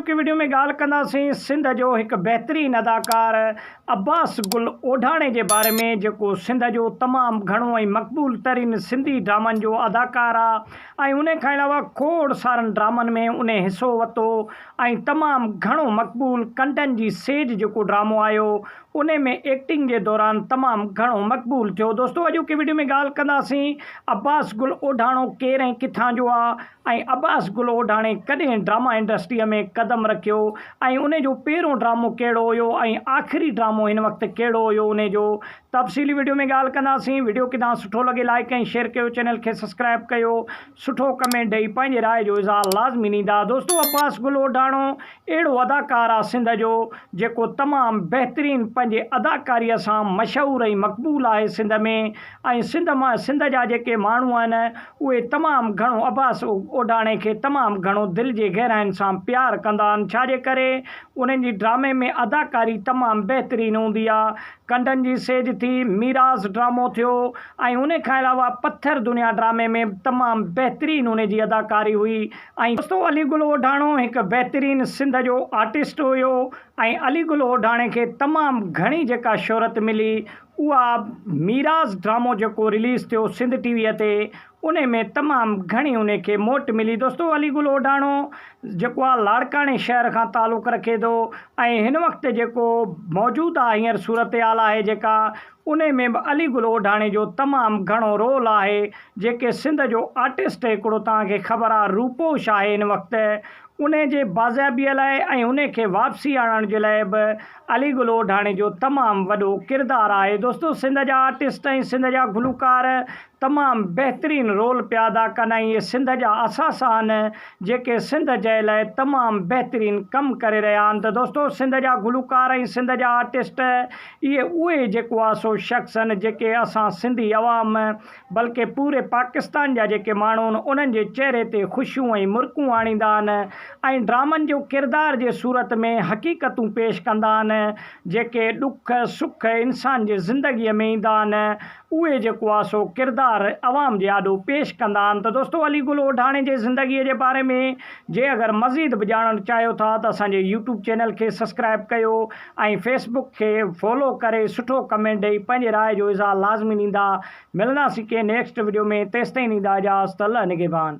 अॼोकी वीडियो में ॻाल्हि कंदासीं सिंध जो हिकु बहितरीनु अदाकार अब्बास गुल ओढाणे जे बारे में, जेको सिंध जो तमामु घणो ऐं मक़बूल तरीन सिंधी ड्रामनि जो अदाकार आहे ऐं उन खां अलावा खोड़ सारनि ड्रामनि में उन हिसो वरितो ऐं तमामु घणो मक़बूल कंटनि जी सेज जेको ड्रामो आयो उन में एक्टिंग के दौरान तमाम घणो मक़बूल थियो। दोस्तों अॼोकी वीडियो में ॻाल्हि कंदासीं अब्बास गुल ओढाणो केरु ऐं किथां जो आहे ऐं अब्बास गुल ओढाणे कॾहिं ड्रामा इंडस्ट्रीअ में क़दम रखियो ऐं उन जो पहिरियों ड्रामो कहिड़ो हुयो ऐं आख़िरी ड्रामो हिन वक़्तु कहिड़ो हुयो उन जो तफ़सीली वीडियो में ॻाल्हि कंदासीं। वीडियो किथां सुठो लॻे लाइक ऐं शेयर कयो, चैनल खे सब्सक्राइब कयो, सुठो कमेंट ॾेई पंहिंजी राय जो इज़हार लाज़मी ॾींदा। दोस्तों अब्बास गुल ओढाणो अहिड़ो अदाकार आहे सिंध जो जेको तमामु बहितरीनु पंहिंजे अदाकारीअ सां मशहूरु ऐं मक़बूल आहे सिंध में ऐं सिंध जा जेके माण्हू आहिनि उहे तमामु घणो अब्बास ओढाणे खे तमामु घणो दिलि जे गहराइनि सां प्यारु कंदा आहिनि, छाजे करे उन्हनि जी ड्रामे में अदाकारी तमामु बहितरीनु हूंदी आहे। कंडनि जी सेज थी, मीराज़ ड्रामो थियो ऐं उन खां अलावा पत्थर दुनिया ड्रामे में तमामु बहितरीनु उन जी अदाकारी हुई। ऐं दोस्तों अली गुल ओढाणो हिकु बहितरीनु सिंध जो आर्टिस्ट हुयो ऐं अली गुल ओढाणे खे तमामु घणी जेका शोहरत मिली उहा मीराज़ ड्रामो जेको रिलीज़ थियो सिंध टीवीअ ते उन में तमामु घणी उनखे मोट मिली। दोस्तों अली गुल ओढाणो जेको आहे लाड़काणे शहर खां तालुक़ु रखे थो ऐं हिन वक़्तु जेको मौजूदु आहे हींअर सूरत हाल आहे जेका उन में बि अली गुल ओढाणे जो तमामु घणो रोल आहे। जेके सिंध जो आर्टिस्ट हिकिड़ो तव्हांखे ख़बर आहे रूपोश आहे हिन वक़्तु उन जे बाज़ाबिअ लाइ ऐं उन खे वापसी आणण जे लाइ बि अली गुल ओढाणे जो तमामु वॾो किरदारु आहे। दोस्तों सिंध जा आर्टिस्ट ऐं सिंध जा गुलकार तमामु बहितरीनु रोल पिया अदा कनि ऐं इहे सिंध जा असास आहिनि जेके सिंध जे लाइ तमामु बहितरीनु कमु करे रहिया आहिनि। त दोस्तों सिंध जा गुलकार ऐं सिंध जा आर्टिस्ट इहे उहे जेको आहे सो शख़्स आहिनि जेके असां सिंधी अवाम बल्कि पूरे पाकिस्तान जा जेके माण्हू आहिनि उन्हनि जे चहिरे ते ख़ुशियूं ऐं मुर्कूं आणींदा आहिनि ऐं ड्रामनि जो किरदार जे सूरत में हक़ीक़तूं पेश कंदा आहिनि जेके ॾुख सुख इंसान जी ज़िंदगीअ में ईंदा आहिनि उहे जेको आहे सो किरदार अवाम जे आॾो पेश कंदा आहिनि। त दोस्तों अली गुल ओढाणे जे ज़िंदगीअ जे बारे में जे अगरि मज़ीद बि ॼाणणु चाहियो था त असांजे यूट्यूब चैनल खे सब्सक्राइब कयो ऐं फेसबुक खे फॉलो करे सुठो कमेंट ॾेई पंहिंजे राय जो इज़हार लाज़मी ॾींदा। मिलंदासीं के नेक्स्ट वीडियो में, तेसिताईं ॾींदा इजाज़त, अल्लाह निगहबान।